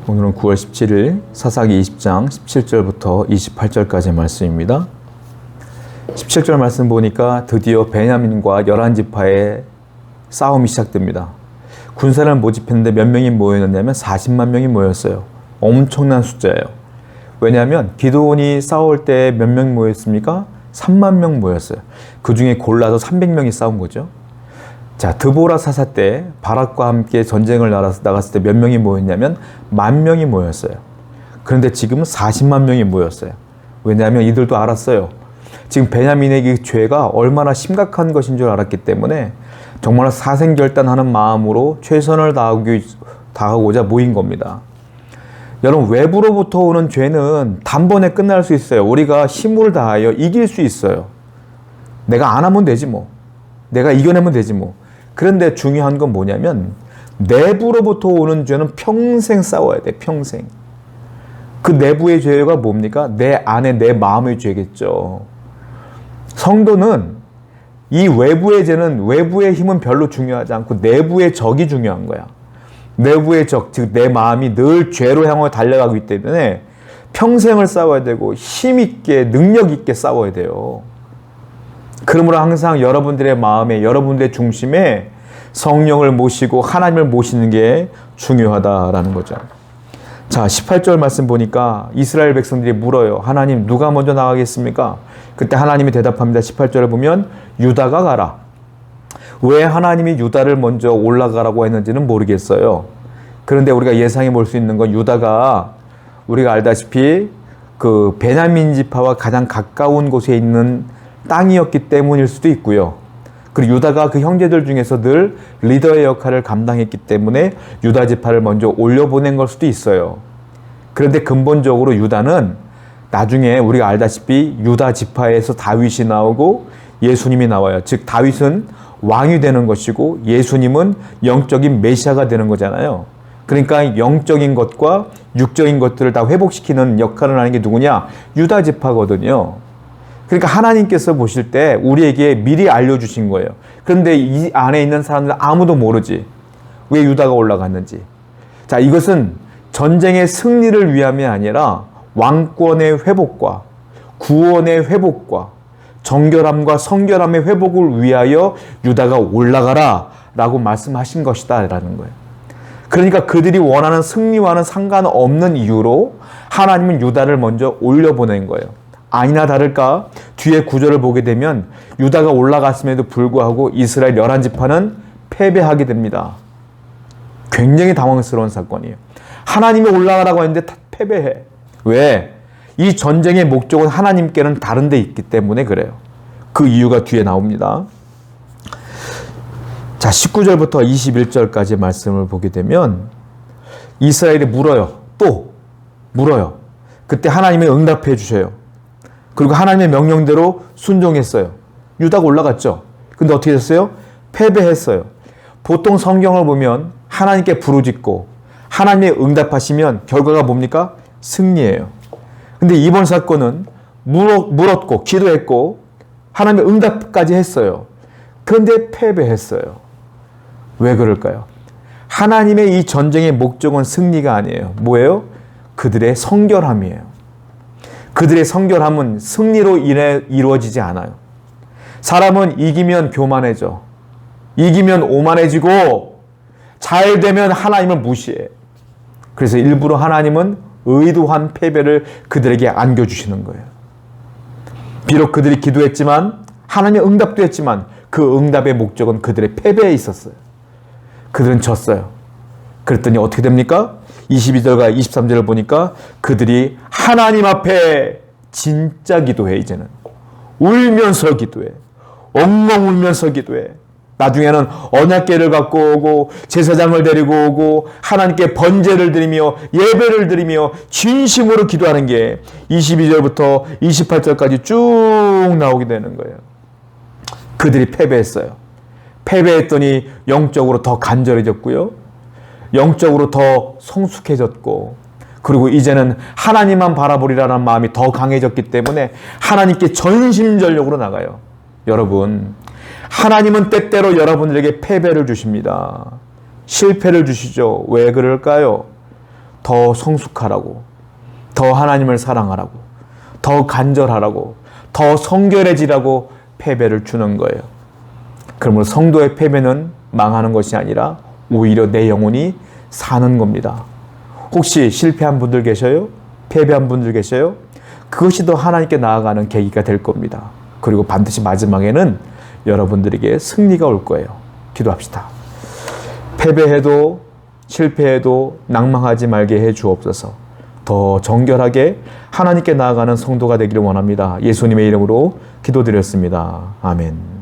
오늘은 9월 17일 사사기 20장 17절부터 28절까지의 말씀입니다. 17절 말씀 보니까 드디어 베냐민과 11지파의 싸움이 시작됩니다. 군사를 모집했는데 몇 명이 모였냐면 40만 명이 모였어요. 엄청난 숫자예요. 왜냐하면 기드온이 싸울 때 몇 명 모였습니까? 3만 명 모였어요. 그 중에 골라서 300명이 싸운 거죠. 자, 드보라 사사 때 바락과 함께 전쟁을 나갔을 때 몇 명이 모였냐면 10,000명이 모였어요. 그런데 지금은 40만 명이 모였어요. 왜냐하면 이들도 알았어요. 지금 베냐민의 그 죄가 얼마나 심각한 것인 줄 알았기 때문에 정말 사생결단하는 마음으로 최선을 다하고자 모인 겁니다. 여러분, 외부로부터 오는 죄는 단번에 끝날 수 있어요. 우리가 힘을 다하여 이길 수 있어요. 내가 안 하면 되지 뭐. 내가 이겨내면 되지 뭐. 그런데 중요한 건 뭐냐면 내부로부터 오는 죄는 평생 싸워야 돼. 평생. 그 내부의 죄가 뭡니까? 내 안에 내 마음의 죄겠죠. 성도는 이 외부의 죄는, 외부의 힘은 별로 중요하지 않고 내부의 적이 중요한 거야. 내부의 적, 즉 내 마음이 늘 죄로 향해 달려가기 때문에 평생을 싸워야 되고 힘있게 능력있게 싸워야 돼요. 그러므로 항상 여러분들의 마음에, 여러분들의 중심에 성령을 모시고 하나님을 모시는 게 중요하다라는 거죠. 자, 18절 말씀 보니까 이스라엘 백성들이 물어요. 하나님, 누가 먼저 나가겠습니까? 그때 하나님이 대답합니다. 18절을 보면 유다가 가라. 왜 하나님이 유다를 먼저 올라가라고 했는지는 모르겠어요. 그런데 우리가 예상해 볼 수 있는 건 유다가 우리가 알다시피 그 베냐민 지파와 가장 가까운 곳에 있는 땅이었기 때문일 수도 있고요. 그리고 유다가 그 형제들 중에서 늘 리더의 역할을 감당했기 때문에 유다 지파를 먼저 올려보낸 걸 수도 있어요. 그런데 근본적으로 유다는 나중에 우리가 알다시피 유다 지파에서 다윗이 나오고 예수님이 나와요. 즉 다윗은 왕이 되는 것이고 예수님은 영적인 메시아가 되는 거잖아요. 그러니까 영적인 것과 육적인 것들을 다 회복시키는 역할을 하는 게 누구냐? 유다 지파거든요. 그러니까 하나님께서 보실 때 우리에게 미리 알려주신 거예요. 그런데 이 안에 있는 사람들은 아무도 모르지. 왜 유다가 올라갔는지. 자, 이것은 전쟁의 승리를 위함이 아니라 왕권의 회복과 구원의 회복과 정결함과 성결함의 회복을 위하여 유다가 올라가라 라고 말씀하신 것이다 라는 거예요. 그러니까 그들이 원하는 승리와는 상관없는 이유로 하나님은 유다를 먼저 올려보낸 거예요. 아니나 다를까 뒤에 구절을 보게 되면 유다가 올라갔음에도 불구하고 이스라엘 11지파는 패배하게 됩니다. 굉장히 당황스러운 사건이에요. 하나님이 올라가라고 했는데 다 패배해. 왜? 이 전쟁의 목적은 하나님께는 다른 데 있기 때문에 그래요. 그 이유가 뒤에 나옵니다. 자, 19절부터 21절까지 말씀을 보게 되면 이스라엘이 물어요. 또 물어요. 그때 하나님이 응답해 주셔요. 그리고 하나님의 명령대로 순종했어요. 유다가 올라갔죠. 근데 어떻게 됐어요? 패배했어요. 보통 성경을 보면 하나님께 부르짖고 하나님의 응답하시면 결과가 뭡니까? 승리예요. 근데 이번 사건은 물었고 기도했고 하나님의 응답까지 했어요. 그런데 패배했어요. 왜 그럴까요? 하나님의 이 전쟁의 목적은 승리가 아니에요. 뭐예요? 그들의 성결함이에요. 그들의 성결함은 승리로 인해 이루어지지 않아요. 사람은 이기면 교만해져. 이기면 오만해지고 잘 되면 하나님을 무시해. 그래서 일부러 하나님은 의도한 패배를 그들에게 안겨주시는 거예요. 비록 그들이 기도했지만 하나님의 응답도 했지만 그 응답의 목적은 그들의 패배에 있었어요. 그들은 졌어요. 그랬더니 어떻게 됩니까? 22절과 23절을 보니까 그들이 하나님 앞에 진짜 기도해. 이제는 울면서 기도해. 엉엉 울면서 기도해. 나중에는 언약궤를 갖고 오고 제사장을 데리고 오고 하나님께 번제를 드리며 예배를 드리며 진심으로 기도하는 게 22절부터 28절까지 쭉 나오게 되는 거예요. 그들이 패배했어요. 패배했더니 영적으로 더 간절해졌고요. 영적으로 더 성숙해졌고, 그리고 이제는 하나님만 바라보리라는 마음이 더 강해졌기 때문에 하나님께 전심전력으로 나가요. 여러분, 하나님은 때때로 여러분들에게 패배를 주십니다. 실패를 주시죠. 왜 그럴까요? 더 성숙하라고, 더 하나님을 사랑하라고, 더 간절하라고, 더 성결해지라고 패배를 주는 거예요. 그러므로 성도의 패배는 망하는 것이 아니라 오히려 내 영혼이 사는 겁니다. 혹시 실패한 분들 계셔요? 패배한 분들 계셔요? 그것이 더 하나님께 나아가는 계기가 될 겁니다. 그리고 반드시 마지막에는 여러분들에게 승리가 올 거예요. 기도합시다. 패배해도 실패해도 낭망하지 말게 해 주옵소서. 더 정결하게 하나님께 나아가는 성도가 되기를 원합니다. 예수님의 이름으로 기도드렸습니다. 아멘.